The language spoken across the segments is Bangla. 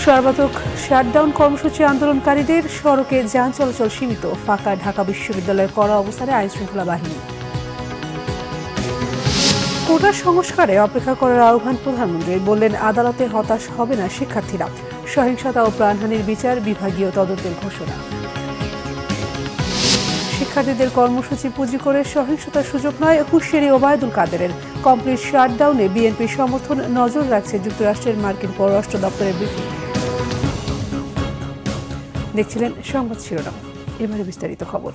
সর্বাত্মক শাটডাউন কর্মসূচি আন্দোলনকারীদের সড়কে যান চলাচল সীমিত, ফাঁকা ঢাকা বিশ্ববিদ্যালয়ের কড়া অবস্থানে আইনশৃঙ্খলা বাহিনী। কোটা সংস্কারে অপেক্ষা করার আহ্বান প্রধানমন্ত্রীর, বললেন আদালতে হতাশ হবে না শিক্ষার্থীরা। সহিংসতা ও প্রাণহানির বিচার বিভাগীয় তদন্তের ঘোষণা। শিক্ষার্থীদের কর্মসূচি পুঁজি করে সহিংসতার সুযোগ নয়, হুঁশিয়ারি ওবায়দুল কাদেরের। কমপ্লিট শাটডাউনে বিএনপির সমর্থন নজর রাখছে যুক্তরাষ্ট্রের মার্কিন পররাষ্ট্র দপ্তরের ব্রিফিং। দেখছিলেন সংবাদ শিরোনাম, এবারে বিস্তারিত খবর।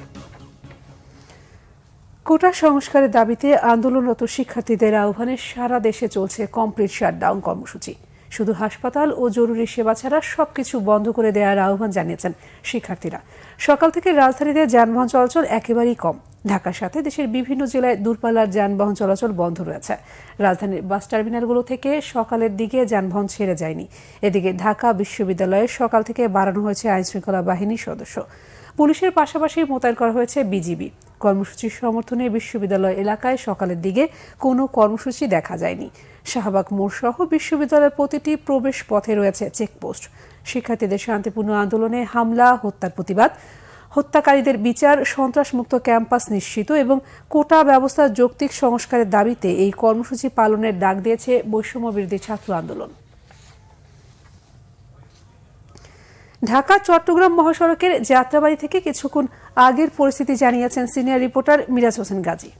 কোটা সংস্কারের দাবিতে আন্দোলনরত শিক্ষার্থীদের আহ্বানে সারা দেশে চলছে কমপ্লিট শাটডাউন কর্মসূচি। শুধু হাসপাতাল ও জরুরি সেবা ছাড়া সবকিছু বন্ধ করে দেওয়ার আহ্বান জানিয়েছেন শিক্ষার্থীরা। সকাল থেকে রাজধানীতে যানবাহন চলাচল একেবারেই কম। ঢাকার সাথে দেশের বিভিন্ন জেলায় দূরপাল্লার যানবাহন চলাচল বন্ধ রয়েছে। রাজধানীর বাস টার্মিনালগুলো থেকে সকালের দিকে যানবাহন ছেড়ে যায়নি। এদিকে ঢাকা বিশ্ববিদ্যালয়ে সকাল থেকে বাড়ানো হয়েছে আইনশৃঙ্খলা বাহিনীর সদস্য। পুলিশের পাশাপাশি মোতায়েন করা হয়েছে বিজিবি। কর্মসূচির সমর্থনে বিশ্ববিদ্যালয় এলাকায় সকালের দিকে কোনো কর্মসূচি দেখা যায়নি। শাহবাগ মোড় সহ বিশ্ববিদ্যালয়ের প্রতিটি প্রবেশ পথে রয়েছে চেকপোস্ট। শিক্ষার্থীদের শান্তিপূর্ণ আন্দোলনে হামলা, হত্যার প্রতিবাদ, হত্যাকারীদের বিচার, সন্ত্রাসমুক্ত ক্যাম্পাস নিশ্চিত এবং কোটা ব্যবস্থার যৌক্তিক সংস্কারের দাবিতে এই কর্মসূচি পালনের ডাক দিয়েছে বৈষম্যবিরোধী ছাত্র আন্দোলন। ঢাকা চট্টগ্রাম মহাসড়কের যাত্রাবাড়ি থেকে কিছুক্ষণ আগের পরিস্থিতি জানিয়েছেন সিনিয়র রিপোর্টার মিরাজ হোসেন গাজী।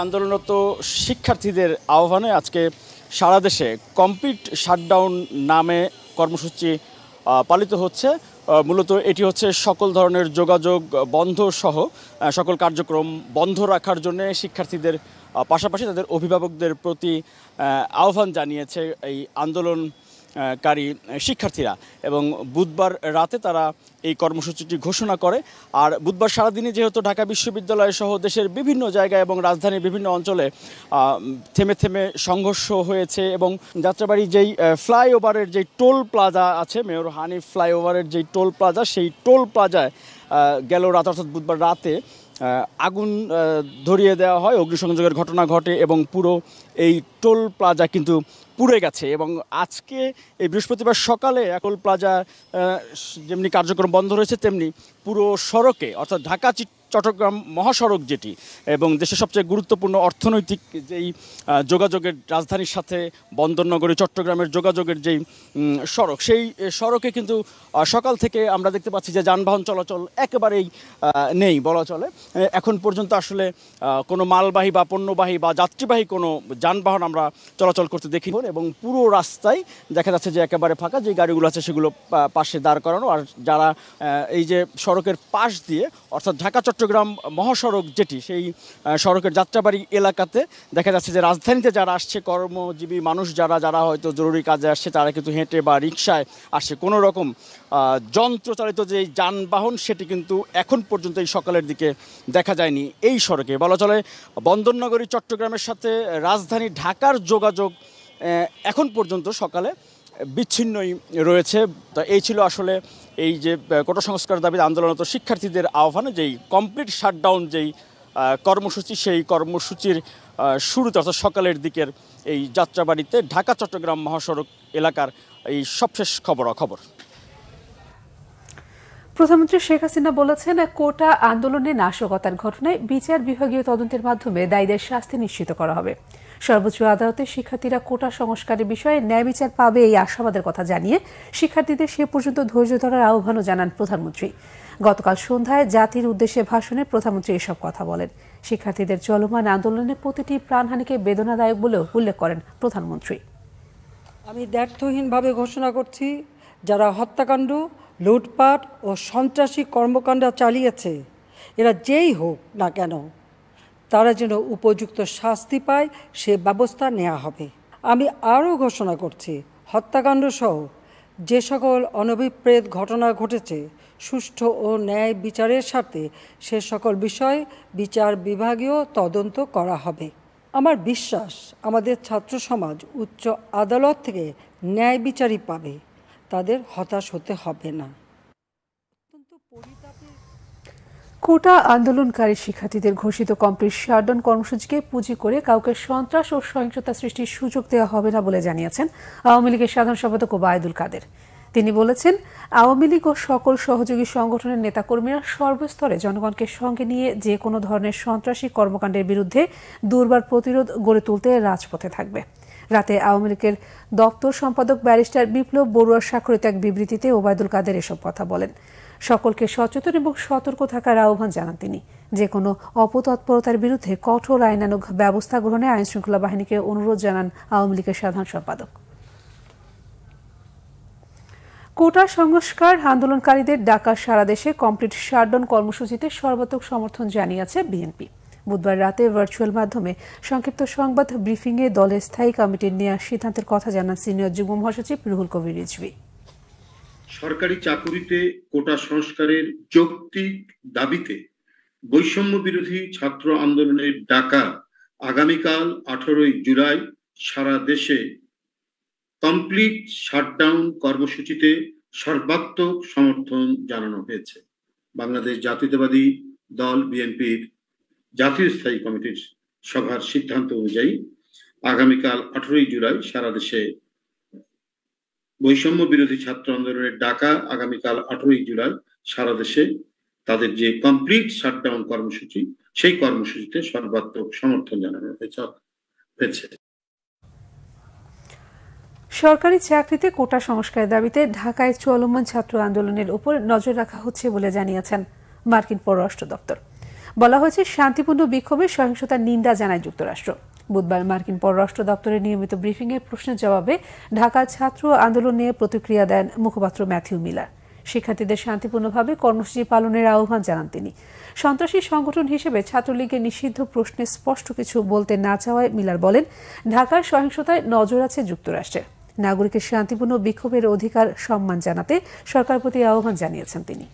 আন্দোলনরত শিক্ষার্থীদের আহ্বানে আজকে সারা দেশে কমপ্লিট শাটডাউন নামে কর্মসূচি পালিত হচ্ছে। মূলত এটি হচ্ছে সকল ধরনের যোগাযোগ বন্ধ সহ সকল কার্যক্রম বন্ধ রাখার জন্য শিক্ষার্থীদের পাশাপাশি তাদের অভিভাবকদের প্রতি আহ্বান জানিয়েছে এই আন্দোলনকারী শিক্ষার্থীরা। এবং বুধবার রাতে তারা এই কর্মসূচিটি ঘোষণা করে। আর বুধবার সারাদিনে যেহেতু ঢাকা বিশ্ববিদ্যালয় সহ দেশের বিভিন্ন জায়গায় এবং রাজধানীর বিভিন্ন অঞ্চলে থেমে থেমে সংঘর্ষ হয়েছে এবং যাত্রাবাড়ি যেই ফ্লাইওভারের যেই টোল প্লাজা আছে, মেয়র হানিফ ফ্লাইওভারের যেই টোল প্লাজা, সেই টোল প্লাজায় গেল রাত অর্থাৎ বুধবার রাতে আগুন ধরিয়ে দেওয়া হয়, অগ্নিসংযোগের ঘটনা ঘটে এবং পুরো এই টোল প্লাজা কিন্তু পুড়ে গেছে। এবং আজকে এই বৃহস্পতিবার সকালে টোল প্লাজা যেমনি কার্যক্রম বন্ধ রয়েছে, তেমনি পুরো সড়কে অর্থাৎ ঢাকা চট্টগ্রাম মহাসড়ক যেটি এবং দেশের সবচেয়ে গুরুত্বপূর্ণ অর্থনৈতিক যেই যোগাযোগের রাজধানীর সাথে বন্দরনগরী চট্টগ্রামের যোগাযোগের যেই সড়ক, সেই সড়কে কিন্তু সকাল থেকে আমরা দেখতে পাচ্ছি যে যানবাহন চলাচল একেবারেই নেই বলা চলে। এখন পর্যন্ত আসলে কোনো মালবাহী বা পণ্যবাহী বা যাত্রীবাহী কোনো যানবাহন আমরা চলাচল করতে দেখি এবং পুরো রাস্তায় দেখা যাচ্ছে যে একেবারে ফাঁকা। যে গাড়িগুলো আছে সেগুলো পাশে দাঁড় করানো। আর যারা এই যে সড়কের পাশ দিয়ে অর্থাৎ ঢাকা চট্টগ্রাম মহাসড়ক যেটি, সেই সড়কের যাত্রাবাড়ি এলাকাতে দেখা যাচ্ছে যে রাজধানীতে যারা আসছে, কর্মজীবী মানুষ যারা হয়তো জরুরি কাজে আসছে, তারা কিন্তু হেঁটে বা রিক্সায় আসছে। কোনো রকম যন্ত্রচালিত যে যানবাহন সেটি কিন্তু এখন পর্যন্ত এই সকালের দিকে দেখা যায়নি এই সড়কে। বলা চলে বন্দরনগরী চট্টগ্রামের সাথে রাজধানী ঢাকার যোগাযোগ এখন পর্যন্ত সকালে বিচ্ছিন্নই রয়েছে। তো এই ছিল আসলে এই যে কোটা সংস্কার দাবিতে আন্দোলনরত শিক্ষার্থীদের আহ্বানে যেই কমপ্লিট শাটডাউন যেই কর্মসূচি, সেই কর্মসূচির শুরুতে অর্থাৎ সকালের দিকের এই যাত্রাবাড়িতে ঢাকা চট্টগ্রাম মহাসড়ক এলাকার এই সবশেষ খবরাখবর। প্রধানমন্ত্রী শেখ হাসিনা বলেছেন, কোটা আন্দোলনে নাশকতার ঘটনায় বিচার বিভাগীয় তদন্তের মাধ্যমে দায়ীদের শাস্তি নিশ্চিত করা হবে। সর্বোচ্চ আদালতে শিক্ষার্থীরা কোটা সংস্কারের বিষয়ে ন্যায় বিচার পাবে এই আশাবাদের কথা জানিয়ে শিক্ষার্থীদের সে পর্যন্ত ধৈর্য ধরার আহ্বানও জানান প্রধানমন্ত্রী। গতকাল সন্ধ্যায় জাতির উদ্দেশ্যে ভাষণে প্রধানমন্ত্রী এসব কথা বলেন। শিক্ষার্থীদের চলমান আন্দোলনে প্রতিটি প্রাণহানিকে বেদনাদায়ক বলেও উল্লেখ করেন প্রধানমন্ত্রী। আমি দ্ব্যর্থহীনভাবে ঘোষণা করছি, যারা হত্যাকাণ্ড, লুটপাট ও সন্ত্রাসী কর্মকাণ্ড চালিয়েছে, এরা যেই হোক না কেন, তারা যেন উপযুক্ত শাস্তি পায় সে ব্যবস্থা নেওয়া হবে। আমি আরও ঘোষণা করছি, হত্যাকাণ্ড সহ যে সকল অনভিপ্রেত ঘটনা ঘটেছে, সুষ্ঠু ও ন্যায় বিচারের স্বার্থে সে সকল বিষয়ে বিচার বিভাগীয় তদন্ত করা হবে। আমার বিশ্বাস, আমাদের ছাত্র সমাজ উচ্চ আদালত থেকে ন্যায় বিচারই পাবে, তাদের হতাশ হতে হবে না। কোটা আন্দোলনকারী শিক্ষার্থীদের ঘোষিত কমপ্লিট শাটডাউন কর্মসূচিকে পুঁজি করে কাউকে সন্ত্রাস ও সহিংসতা সৃষ্টির সুযোগ দেওয়া হবে না বলে জানিয়েছেন আওয়ামী লীগের সাধারণ সম্পাদক ওবায়দুল কাদের। তিনি বলেছেন, আওয়ামী লীগ ও সকল সহযোগী সংগঠনের নেতাকর্মীরা সর্বস্তরে জনগণকে সঙ্গে নিয়ে যে কোনো ধরনের সন্ত্রাসী কর্মকাণ্ডের বিরুদ্ধে দুর্বার প্রতিরোধ গড়ে তুলতে রাজপথে থাকবে। রাতে আওয়ামী লীগের দপ্তর সম্পাদক ব্যারিস্টার বিপ্লব বড়ুয়ার স্বাক্ষরিত এক বিবৃতিতে ওবায়দুল কাদের এসব কথা বলেন। সকলকে সচেতন এবং সতর্ক থাকার আহ্বান জানান তিনি। যে কোনো অপতৎপরতার বিরুদ্ধে কঠোর আইনানুগ ব্যবস্থা গ্রহণে আইনশৃঙ্খলা বাহিনীকে অনুরোধ জানান আওয়ামী লীগের সাধারণ সম্পাদক। কোটা সংস্কার আন্দোলনকারীদের ডাকা সারা দেশে কমপ্লিট শাটডাউন কর্মসূচিতে সর্বাত্মক সমর্থন জানিয়েছে বিএনপি। বুধবার রাতে ভার্চুয়াল মাধ্যমে সংক্ষিপ্ত সংবাদ ব্রিফিংয়ে দলের স্থায়ী কমিটির নেওয়া সিদ্ধান্তের কথা জানান সিনিয়র যুগ্ম মহাসচিব রুহুল কবির রিজভী। সরকারি চাকুরিতে কোটা সংস্কারের যৌক্তিক দাবিতে বৈষম্য বিরোধী ছাত্র আন্দোলনের ডাকা আগামীকাল 18 জুলাই সারা দেশে কমপ্লিট শাটডাউন কর্মসূচিতে সর্বাত্মক সমর্থন জানানো হয়েছে। বাংলাদেশ জাতীয়তাবাদী দল বিএনপির জাতীয় স্থায়ী কমিটির সভার সিদ্ধান্ত অনুযায়ী আগামীকাল 18 জুলাই সারা দেশে বৈষম্য বিরোধী ছাত্র আন্দোলনের ডাকা আগামীকাল 18 জুলাই সারা দেশে তাদের যে কমপ্লিট শাটডাউন কর্মসূচি, সেই কর্মসূচিতে সর্বাত্মক সমর্থন জানানো হয়েছে। সরকারি চাকরিতে কোটা সংস্কারের দাবিতে ঢাকায় চলমান ছাত্র আন্দোলনের উপর নজর রাখা হচ্ছে বলে জানিয়েছেন মার্কিন পররাষ্ট্র দপ্তর। বলা হয়েছে, শান্তিপূর্ণ বিক্ষোভে সহিংসতার নিন্দা জানায় যুক্তরাষ্ট্র। বুধবার মার্কিন পররাষ্ট্র দপ্তরের নিয়মিত ব্রিফিংয়ে প্রশ্নের জবাবে ঢাকা ছাত্র আন্দোলন নিয়ে প্রতিক্রিয়া দেন মুখপাত্র ম্যাথিউ মিলার। শিক্ষার্থীদের শান্তিপূর্ণভাবে কর্মসূচি পালনের আহ্বান জানান তিনি। সন্ত্রাসী সংগঠন হিসেবে ছাত্রলীগের নিষিদ্ধ প্রশ্নে স্পষ্ট কিছু বলতে না চাওয়ায় মিলার বলেন, ঢাকার সহিংসতায় নজর আছে যুক্তরাষ্ট্রের। নাগরিকের শান্তিপূর্ণ বিক্ষোভের অধিকার সম্মান জানাতে সরকার প্রতি আহ্বান জানিয়েছেন তিনি।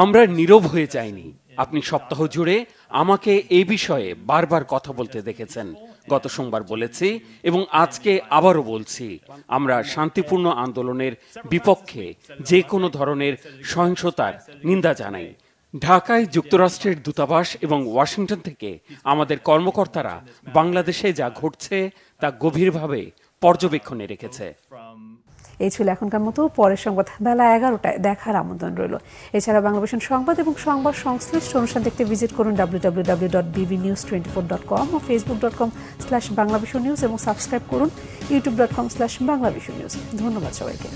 আমরা নীরব হয়ে যাইনি। আপনি সপ্তাহ জুড়ে আমাকে এই বিষয়ে বারবার কথা বলতে দেখেছেন। গত সোমবার বলেছি এবং আজকে আবারও বলছি, আমরা শান্তিপূর্ণ আন্দোলনের বিপক্ষে যে কোনো ধরনের সহিংসতার নিন্দা জানাই। ঢাকায় যুক্তরাষ্ট্রের দূতাবাস এবং ওয়াশিংটন থেকে আমাদের কর্মকর্তারা বাংলাদেশে যা ঘটছে তা গভীরভাবে পর্যবেক্ষণে রেখেছে। এই ছিল এখনকার মতো। পরের সংবাদ বেলা 11টায় দেখার আমন্ত্রণ রইল। এছাড়া বাংলাদেশের সংবাদ এবং সংবাদ সংশ্লিষ্ট অনুষ্ঠান দেখতে ভিজিট করুন www.bbnews24.com ও facebook.com/banglavisionnews এবং সাবস্ক্রাইব করুন youtube.com/banglavisionnews। ধন্যবাদ সবাইকে।